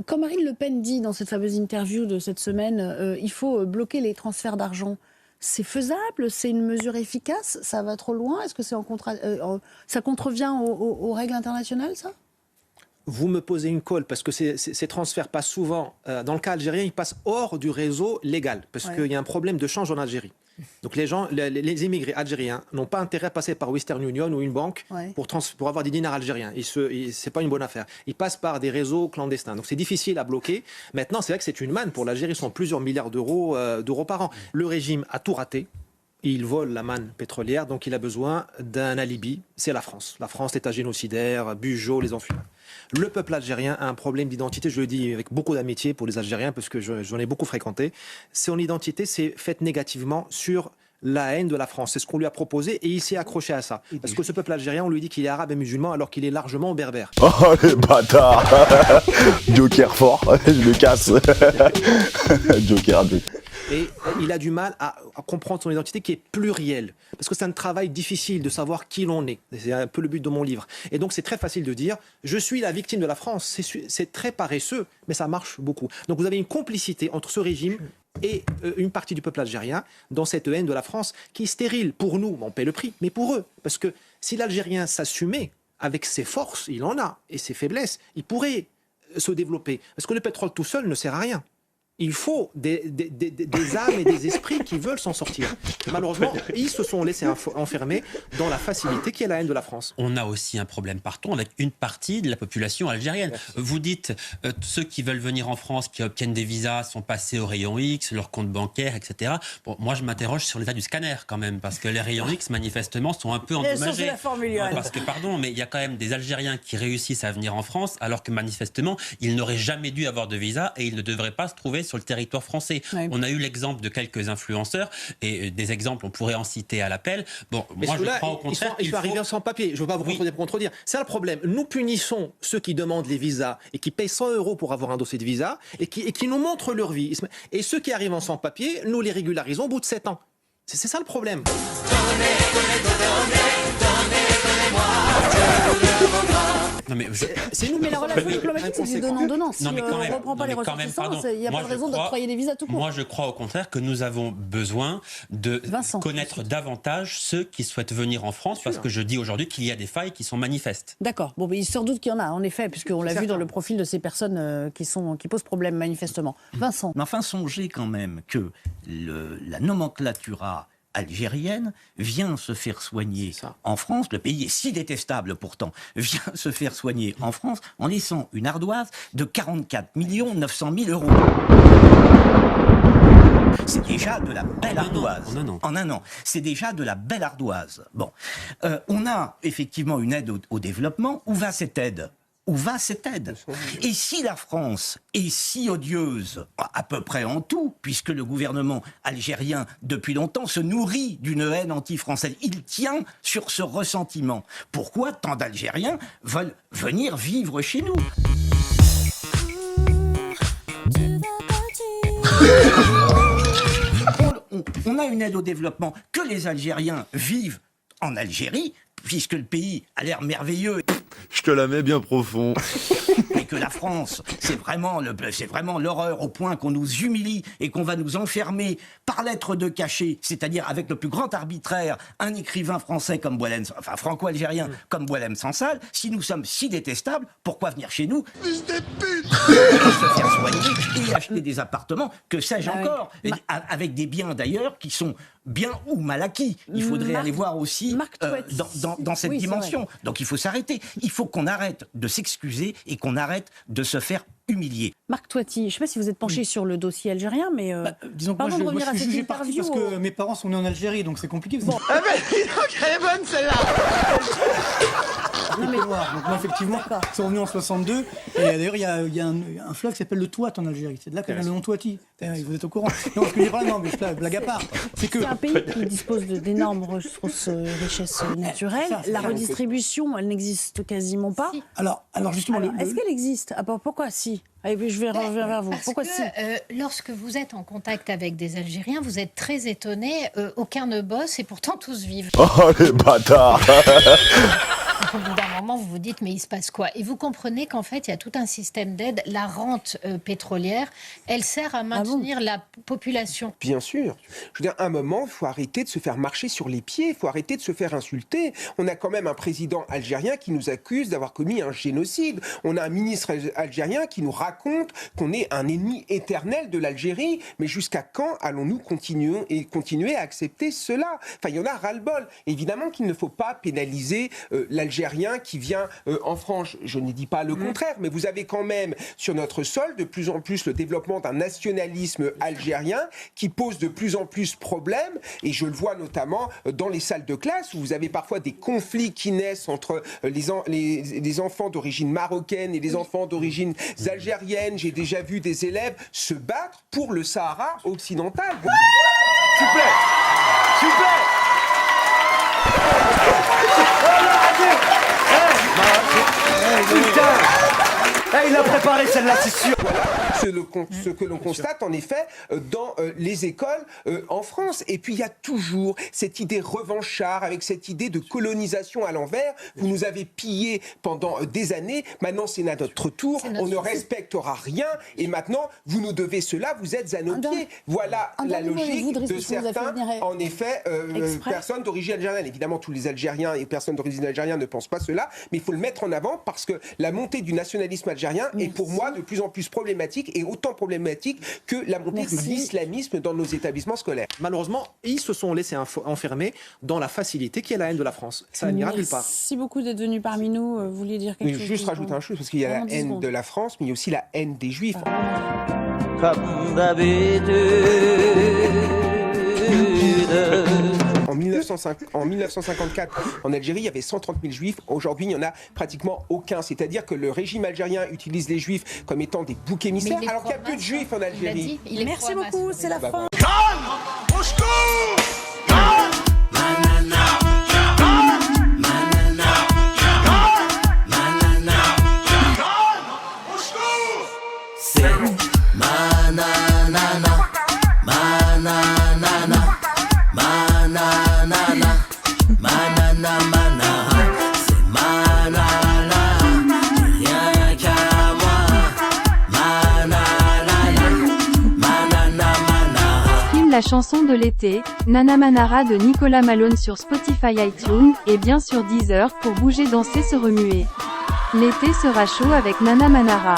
Quand Marine Le Pen dit dans cette fameuse interview de cette semaine, il faut bloquer les transferts d'argent, c'est faisable? C'est une mesure efficace? Ça va trop loin? Est-ce que ça contrevient aux règles internationales, ça? Vous me posez une colle parce que ces transferts passent souvent, dans le cas algérien, ils passent hors du réseau légal parce qu'il y a un problème de change en Algérie. Donc les gens, les immigrés algériens n'ont pas intérêt à passer par Western Union ou une banque pour avoir des dinars algériens. C'est pas une bonne affaire. Ils passent par des réseaux clandestins. Donc c'est difficile à bloquer. Maintenant, c'est vrai que c'est une manne pour l'Algérie. Ce sont plusieurs milliards d'euros par an. Le régime a tout raté. Il vole la manne pétrolière, donc il a besoin d'un alibi. C'est la France. La France, l'État génocidaire, Bugeaud, les enfumeurs. Le peuple algérien a un problème d'identité, je le dis avec beaucoup d'amitié pour les Algériens, parce que j'en ai beaucoup fréquenté. Son identité s'est faite négativement sur la haine de la France. C'est ce qu'on lui a proposé et il s'est accroché à ça. Parce que ce peuple algérien, on lui dit qu'il est arabe et musulman alors qu'il est largement berbère. Oh les bâtards. Joker fort, je le casse. Joker. Et il a du mal à comprendre son identité qui est plurielle. Parce que c'est un travail difficile de savoir qui l'on est. C'est un peu le but de mon livre. Et donc c'est très facile de dire « je suis la victime de la France ». C'est très paresseux, mais ça marche beaucoup. Donc vous avez une complicité entre ce régime et une partie du peuple algérien dans cette haine de la France qui est stérile. Pour nous, on paie le prix, mais pour eux. Parce que si l'Algérien s'assumait avec ses forces, il en a, et ses faiblesses, il pourrait se développer. Parce que le pétrole tout seul ne sert à rien. Il faut des âmes et des esprits qui veulent s'en sortir. Malheureusement, ils se sont laissés enfermer dans la facilité qui est la haine de la France. On a aussi un problème partout avec une partie de la population algérienne. Merci. Vous dites, ceux qui veulent venir en France, qui obtiennent des visas, sont passés au rayon X, leur compte bancaire, etc. Bon, moi, je m'interroge sur l'état du scanner quand même, parce que les rayons X, manifestement, sont un peu endommagés. La Formule 1. Parce que, pardon, mais il y a quand même des Algériens qui réussissent à venir en France, alors que manifestement, ils n'auraient jamais dû avoir de visa et ils ne devraient pas se trouver sur le territoire français. Oui. On a eu l'exemple de quelques influenceurs et des exemples, on pourrait en citer à l'appel. Bon, mais moi, je crois au contraire ils sont arrivés sans papier. Je ne veux pas vous contredire. C'est le problème. Nous punissons ceux qui demandent les visas et qui payent 100 € pour avoir un dossier de visa et qui nous montrent leur vie. Et ceux qui arrivent en sans papier, nous les régularisons au bout de 7 ans. C'est ça le problème. Non mais c'est nous, mais la relation diplomatique, c'est du donnant-donnant. Si on ne reprend pas les ressortissants, il n'y a pas de raison d'octroyer des visas tout court. Moi, je crois au contraire que nous avons besoin de connaître davantage ceux qui souhaitent venir en France, parce que je dis aujourd'hui qu'il y a des failles qui sont manifestes. D'accord. Bon, mais il se doute qu'il y en a, en effet, puisqu'on l'a vu dans le profil de ces personnes qui posent problème manifestement. Vincent. Mais enfin, songez quand même que la nomenclatura algérienne vient se faire soigner en France, le pays est si détestable pourtant, vient se faire soigner en France en laissant une ardoise de 44 900 000 €. C'est déjà de la belle ardoise. En un an. C'est déjà de la belle ardoise. Bon. On a effectivement une aide au développement. Où va cette aide ? Où va cette aide ? Et si la France est si odieuse, à peu près en tout, puisque le gouvernement algérien, depuis longtemps, se nourrit d'une haine anti-française, il tient sur ce ressentiment. Pourquoi tant d'Algériens veulent venir vivre chez nous ? On a une aide au développement. Que les Algériens vivent en Algérie, puisque le pays a l'air merveilleux. Je te la mets bien profond. Et que la France, c'est vraiment l'horreur au point qu'on nous humilie et qu'on va nous enfermer par lettre de cachet, c'est-à-dire avec le plus grand arbitraire, un écrivain français comme franco-algérien comme Boualem Sansal. Si nous sommes si détestables, pourquoi venir chez nous ? Fils de pute ! Se faire soigner et acheter des appartements, que sais-je encore, avec des biens d'ailleurs qui sont bien ou mal acquis. Il faudrait aller voir aussi dans cette dimension. Donc il faut s'arrêter. Il faut qu'on arrête de s'excuser et qu'on arrête de se faire humilier. Marc Toiti, je ne sais pas si vous êtes penché sur le dossier algérien, mais disons que moi je suis jugé parti parce que mes parents sont nés en Algérie, donc c'est compliqué. Bon. Ah ben, elle est bonne celle-là. Donc moi effectivement, c'est revenu en 62. Et d'ailleurs il y a un fleuve qui s'appelle le Touat en Algérie. C'est de là que vient le nom Touati. Vous êtes au courant. Non, ce que j'ai parlé, non, mais blague à part. C'est un pays qui dispose d'énormes ressources, richesses naturelles. La redistribution, elle n'existe quasiment pas. Si. Alors justement, est-ce qu'elle existe ? Pourquoi si ? Allez, je vais revenir vers vous. Pourquoi si ? Lorsque vous êtes en contact avec des Algériens, vous êtes très étonnés. Aucun ne bosse et pourtant tous vivent. Oh les bâtards. qu'au bout d'un moment, vous vous dites, mais il se passe quoi? Et vous comprenez qu'en fait, il y a tout un système d'aide. La rente pétrolière, elle sert à maintenir la population. Bien sûr. Je veux dire, à un moment, il faut arrêter de se faire marcher sur les pieds, il faut arrêter de se faire insulter. On a quand même un président algérien qui nous accuse d'avoir commis un génocide. On a un ministre algérien qui nous raconte qu'on est un ennemi éternel de l'Algérie. Mais jusqu'à quand allons-nous continuer à accepter cela? Enfin, il y en a ras-le-bol. Évidemment qu'il ne faut pas pénaliser l'Algérien qui vient en France. Je ne dis pas le contraire, mais vous avez quand même sur notre sol de plus en plus le développement d'un nationalisme algérien qui pose de plus en plus problème. Et je le vois notamment dans les salles de classe où vous avez parfois des conflits qui naissent entre les enfants d'origine marocaine et les enfants d'origine algérienne. J'ai déjà vu des élèves se battre pour le Sahara occidental. S'il vous plaît. S'il vous plaît. Il a préparé celle-là, c'est sûr. Voilà ce que l'on constate en effet dans les écoles en France. Et puis il y a toujours cette idée revancharde avec cette idée de colonisation à l'envers. Vous nous avez pillés pendant des années. Maintenant c'est à notre tour. On ne respectera rien. Et maintenant vous nous devez cela. Vous êtes à nos pieds. Voilà la logique de certains, en effet, personnes d'origine algérienne. Évidemment tous les Algériens et personnes d'origine algérienne ne pensent pas cela. Mais il faut le mettre en avant parce que la montée du nationalisme algérien est pour moi de plus en plus problématique et autant problématique que la montée de l'islamisme dans nos établissements scolaires. Malheureusement, ils se sont laissés enfermer dans la facilité qui est la haine de la France. Ça n'ira nulle part. Merci beaucoup d'être venu parmi nous. Vous vouliez dire quelque chose? Juste rajouter une chose, parce qu'il y a la haine de la France, mais il y a aussi la haine des Juifs. Comme d'habitude. En 1954, en Algérie, il y avait 130 000 juifs. Aujourd'hui, il n'y en a pratiquement aucun. C'est-à-dire que le régime algérien utilise les juifs comme étant des boucs émissaires, alors qu'il n'y a plus de juifs en Algérie. Merci beaucoup, c'est la fin. Au secours. La chanson de l'été, Nana Manara de Nicolas Malone sur Spotify, iTunes, et bien sûr Deezer pour bouger, danser, se remuer. L'été sera chaud avec Nana Manara.